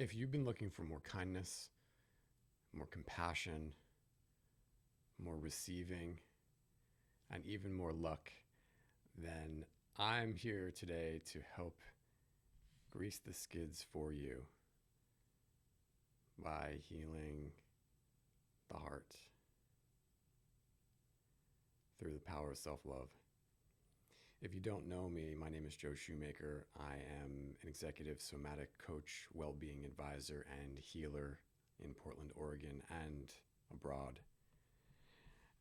If you've been looking for more kindness, more compassion, more receiving, and even more luck, then I'm here today to help grease the skids for you by healing the heart through the power of self love. If you don't know me, my name is Joe Shoemaker. I am an executive somatic coach, well being advisor, and healer in Portland, Oregon, and abroad.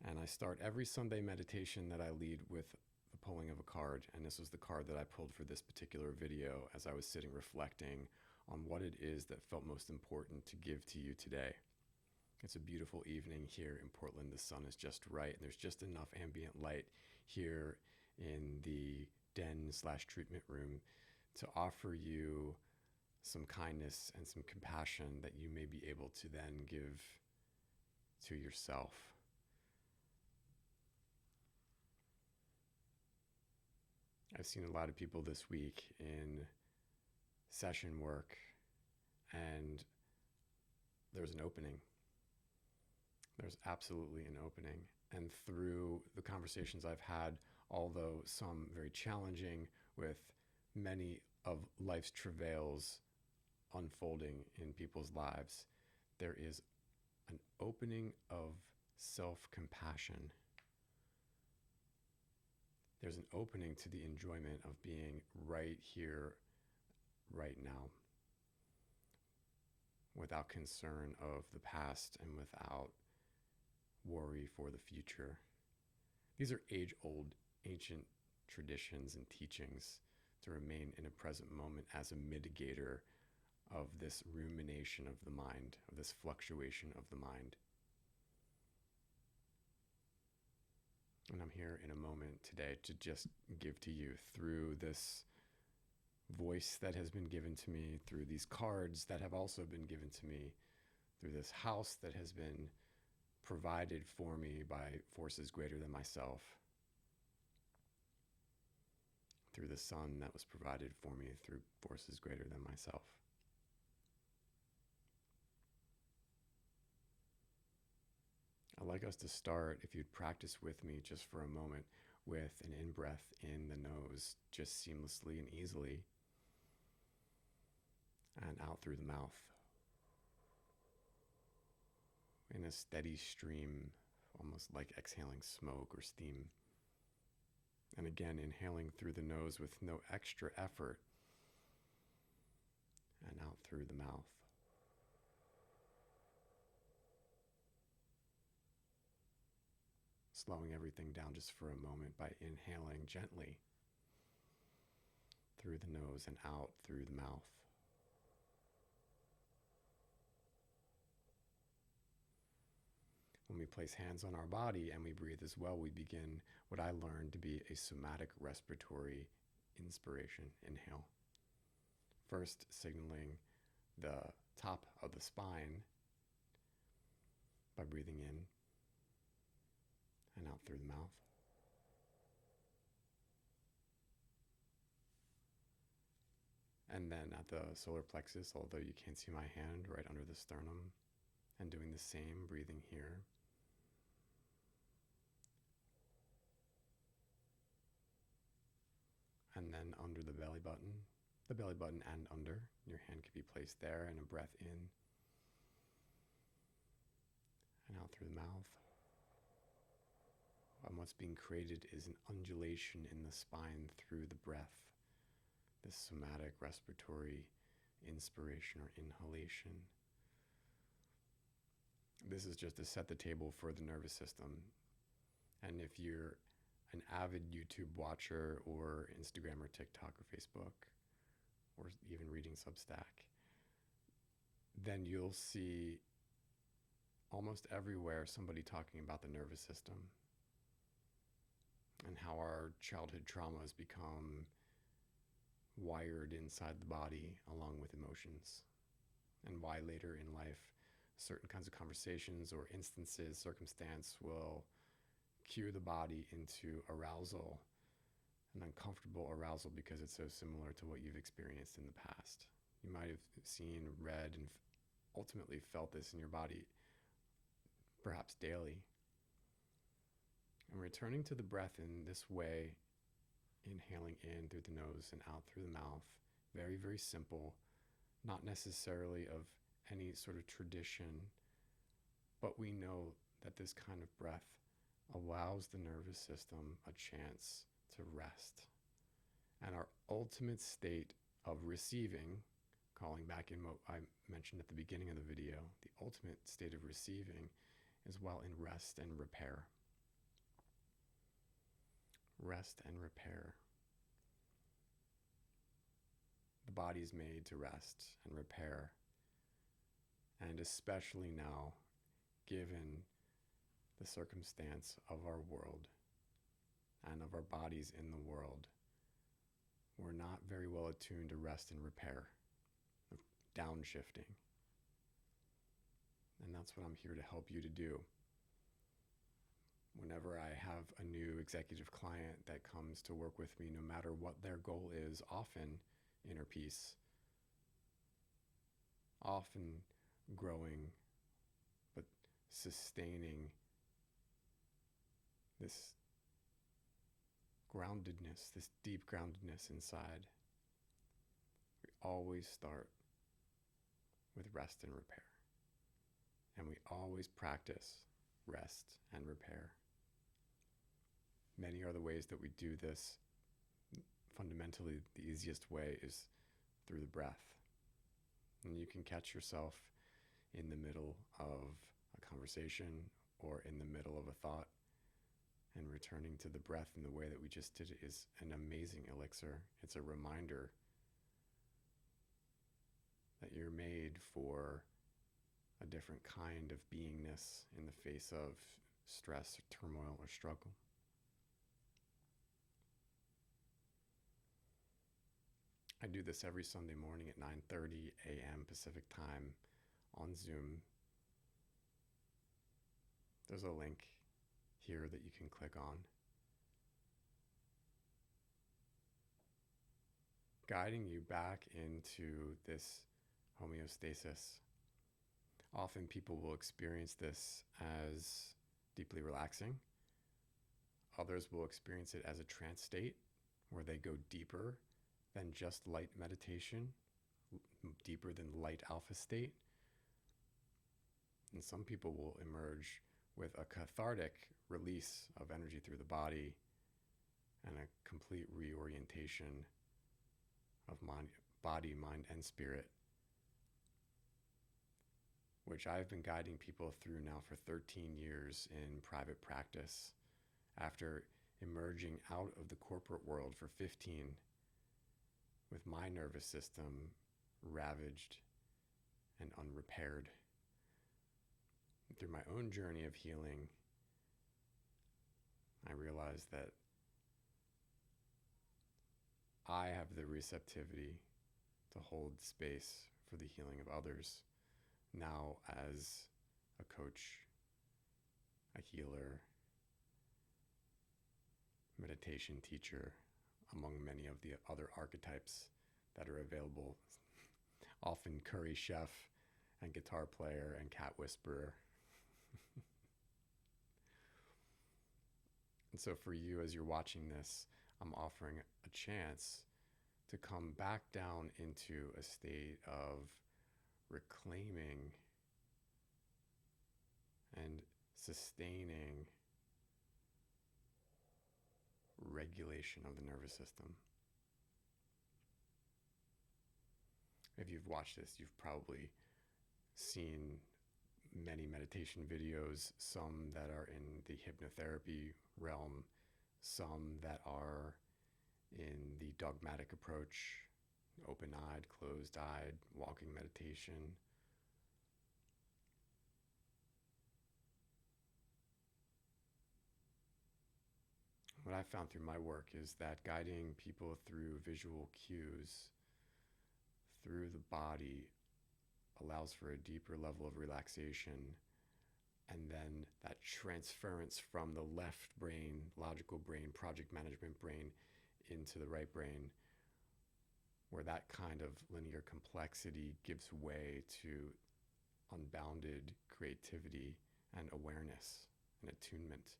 And I start every Sunday meditation that I lead with the pulling of a card. And this was the card that I pulled for this particular video as I was sitting reflecting on what it is that felt most important to give to you today. It's a beautiful evening here in Portland. The sun is just right, and there's just enough ambient light here in the den/treatment room to offer you some kindness and some compassion that you may be able to then give to yourself. I've seen a lot of people this week in session work, and there's an opening. There's absolutely an opening. And through the conversations I've had, although some very challenging, with many of life's travails unfolding in people's lives, there is an opening of self-compassion. There's an opening to the enjoyment of being right here, right now, without concern of the past and without worry for the future. These are age-old, ancient traditions and teachings to remain in a present moment as a mitigator of this rumination of the mind, of this fluctuation of the mind. And I'm here in a moment today to just give to you through this voice that has been given to me, through these cards that have also been given to me, through this house that has been provided for me by forces greater than myself, through the sun that was provided for me through forces greater than myself. I'd like us to start, if you'd practice with me just for a moment, with an in-breath in the nose, just seamlessly and easily, and out through the mouth in a steady stream, almost like exhaling smoke or steam. And again, inhaling through the nose with no extra effort, and out through the mouth. Slowing everything down just for a moment by inhaling gently through the nose and out through the mouth. When we place hands on our body and we breathe as well, we begin what I learned to be a somatic respiratory inspiration, inhale. First, signaling the top of the spine by breathing in and out through the mouth. And then at the solar plexus, although you can't see my hand, right under the sternum, and doing the same, breathing here. And then under the belly button and under, your hand could be placed there, and a breath in and out through the mouth. And what's being created is an undulation in the spine through the breath, this somatic respiratory inspiration or inhalation. This is just to set the table for the nervous system. And if you're an avid YouTube watcher or Instagram or TikTok or Facebook, or even reading Substack, then you'll see almost everywhere somebody talking about the nervous system and how our childhood traumas become wired inside the body along with emotions, and why later in life certain kinds of conversations or instances, circumstance will cue the body into arousal, an uncomfortable arousal because it's so similar to what you've experienced in the past. You might have seen, read, and ultimately felt this in your body, perhaps daily. And returning to the breath in this way, inhaling in through the nose and out through the mouth, very, very simple, not necessarily of any sort of tradition, but we know that this kind of breath allows the nervous system a chance to rest. And our ultimate state of receiving, calling back in what I mentioned at the beginning of the video, the ultimate state of receiving is while in rest and repair. Rest and repair. The body's made to rest and repair. And especially now, given the circumstance of our world and of our bodies in the world, we're not very well attuned to rest and repair, downshifting. And that's what I'm here to help you to do. Whenever I have a new executive client that comes to work with me, no matter what their goal is, often inner peace, often growing, but sustaining this groundedness, this deep groundedness inside, we always start with rest and repair. And we always practice rest and repair. Many are the ways that we do this. Fundamentally, the easiest way is through the breath. And you can catch yourself in the middle of a conversation or in the middle of a thought, and returning to the breath in the way that we just did is an amazing elixir. It's a reminder that you're made for a different kind of beingness in the face of stress, or turmoil, or struggle. I do this every Sunday morning at 9:30 a.m. Pacific time on Zoom. There's a link here that you can click on. Guiding you back into this homeostasis. Often people will experience this as deeply relaxing. Others will experience it as a trance state where they go deeper than just light meditation, deeper than light alpha state. And some people will emerge with a cathartic release of energy through the body and a complete reorientation of body, mind, and spirit, which I've been guiding people through now for 13 years in private practice, after emerging out of the corporate world for 15 with my nervous system ravaged and unrepaired. Through my own journey of healing, I realized that I have the receptivity to hold space for the healing of others now as a coach, a healer, meditation teacher, among many of the other archetypes that are available, often curry chef and guitar player and cat whisperer. And so for you, as you're watching this, I'm offering a chance to come back down into a state of reclaiming and sustaining regulation of the nervous system. If you've watched this, you've probably seen many meditation videos, some that are in the hypnotherapy realm, some that are in the dogmatic approach, open-eyed, closed-eyed, walking meditation. What I found through my work is that guiding people through visual cues, through the body, allows for a deeper level of relaxation, and then that transference from the left brain, logical brain, project management brain, into the right brain where that kind of linear complexity gives way to unbounded creativity and awareness and attunement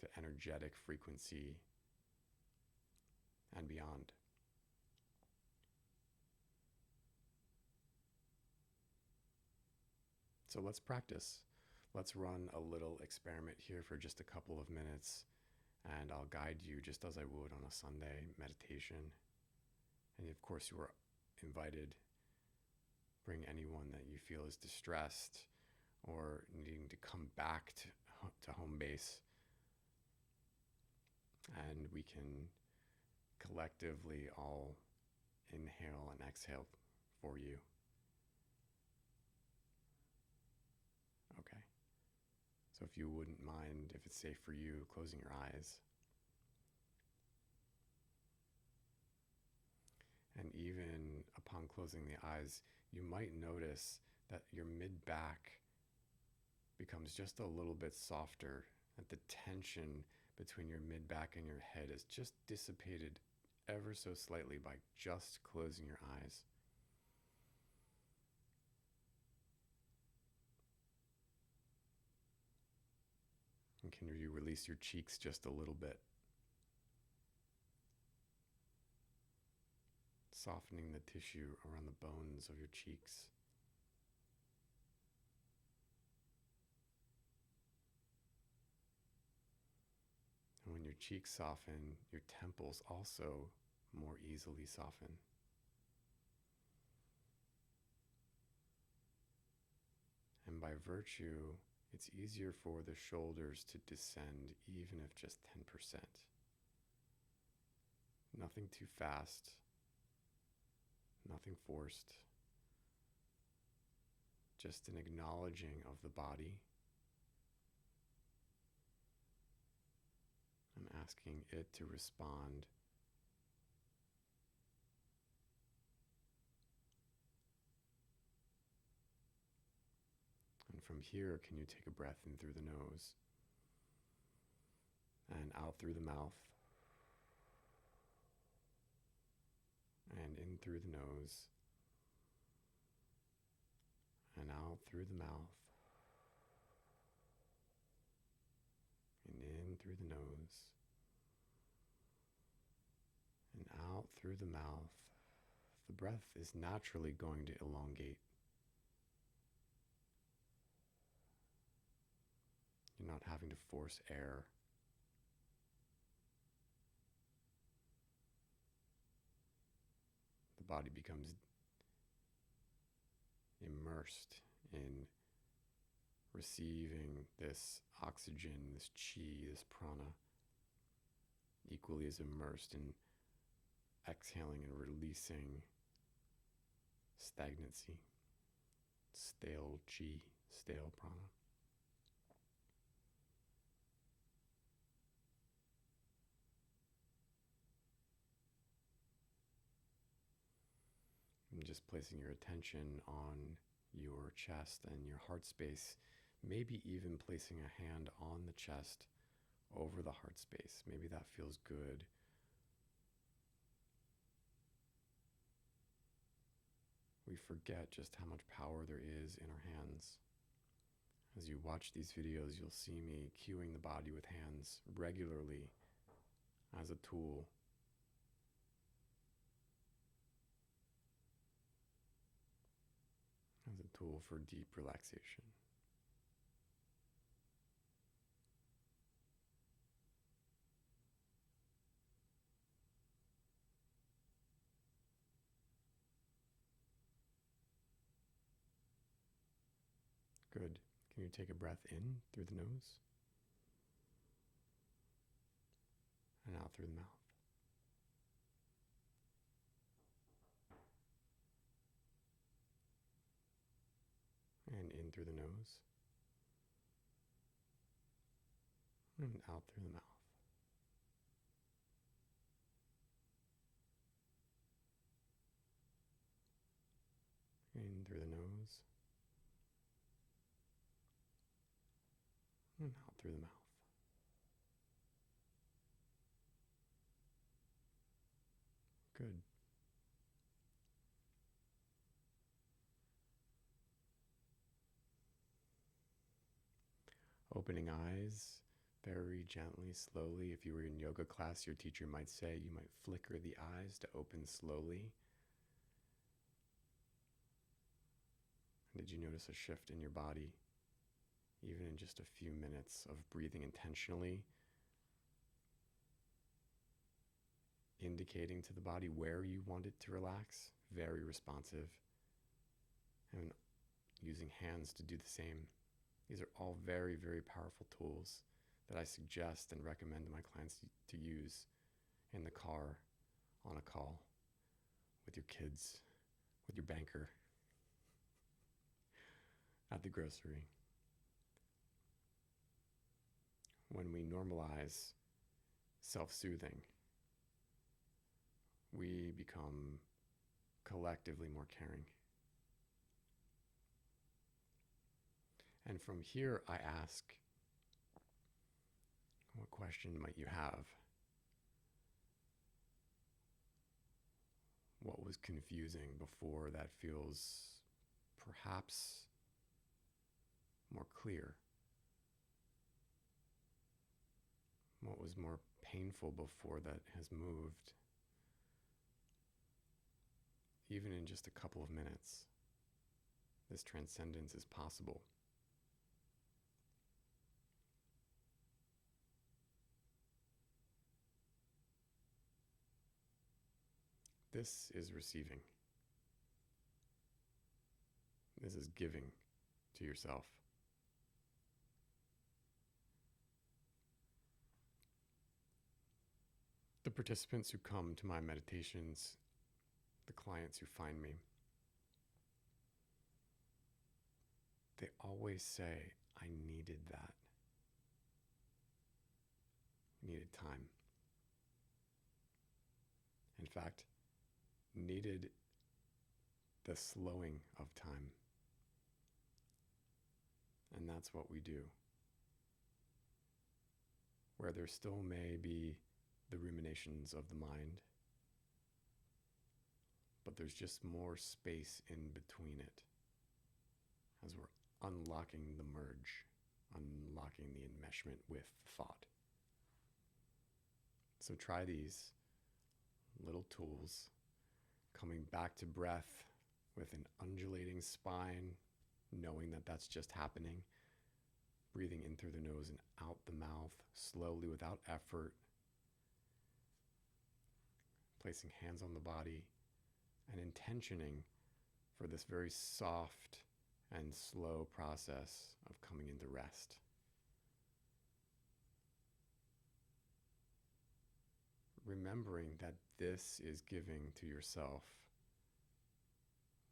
to energetic frequency and beyond. So let's practice. Let's run a little experiment here for just a couple of minutes, and I'll guide you just as I would on a Sunday meditation. And of course, you are invited. Bring anyone that you feel is distressed or needing to come back to home base, and we can collectively all inhale and exhale for you. Okay. So if you wouldn't mind, if it's safe for you, closing your eyes. And even upon closing the eyes, you might notice that your mid-back becomes just a little bit softer, that the tension between your mid-back and your head is just dissipated ever so slightly by just closing your eyes. And can you release your cheeks just a little bit? Softening the tissue around the bones of your cheeks. And when your cheeks soften, your temples also more easily soften. And by virtue, it's easier for the shoulders to descend, even if just 10%. Nothing too fast, nothing forced. Just an acknowledging of the body. I'm asking it to respond. And from here, can you take a breath in through the nose and out through the mouth and in through the nose and out through the mouth and in through the nose and out through the mouth. The breath is naturally going to elongate. You're not having to force air. The body becomes immersed in receiving this oxygen, this chi, this prana, equally as immersed in exhaling and releasing stagnancy, stale chi, stale prana. And just placing your attention on your chest and your heart space, maybe even placing a hand on the chest over the heart space. Maybe that feels good. We forget just how much power there is in our hands. As you watch these videos, you'll see me cueing the body with hands regularly as a tool. As a tool for deep relaxation. Good. Can you take a breath in through the nose and out through the mouth? And in through the nose and out through the mouth. In through the nose and out through the mouth. Good. Opening eyes very gently, slowly. If you were in yoga class, your teacher might say you might flicker the eyes to open slowly. Did you notice a shift in your body, even in just a few minutes of breathing intentionally, indicating to the body where you want it to relax? Very responsive. And using hands to do the same. These are all very, very powerful tools that I suggest and recommend to my clients to use in the car, on a call, with your kids, with your banker, at the grocery. When we normalize self-soothing, we become collectively more caring. And from here, I ask, what question might you have? What was confusing before that feels perhaps more clear? What was more painful before that has moved? Even in just a couple of minutes, this transcendence is possible. This is receiving. This is giving to yourself. The participants who come to my meditations, the clients who find me, they always say, I needed that. Needed time. In fact, needed the slowing of time. And that's what we do. Where there still may be the ruminations of the mind, but there's just more space in between it as we're unlocking the merge, unlocking the enmeshment with thought. So try these little tools, coming back to breath with an undulating spine, knowing that that's just happening, breathing in through the nose and out the mouth, slowly without effort, placing hands on the body, and intentioning for this very soft and slow process of coming into rest. Remembering that this is giving to yourself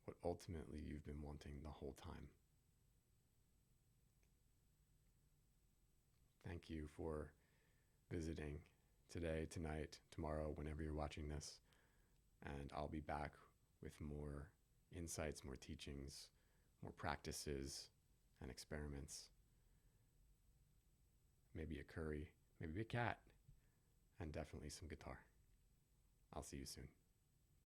what ultimately you've been wanting the whole time. Thank you for visiting today, tonight, tomorrow, whenever you're watching this. And I'll be back with more insights, more teachings, more practices and experiments. Maybe a curry, maybe a cat, and definitely some guitar. I'll see you soon.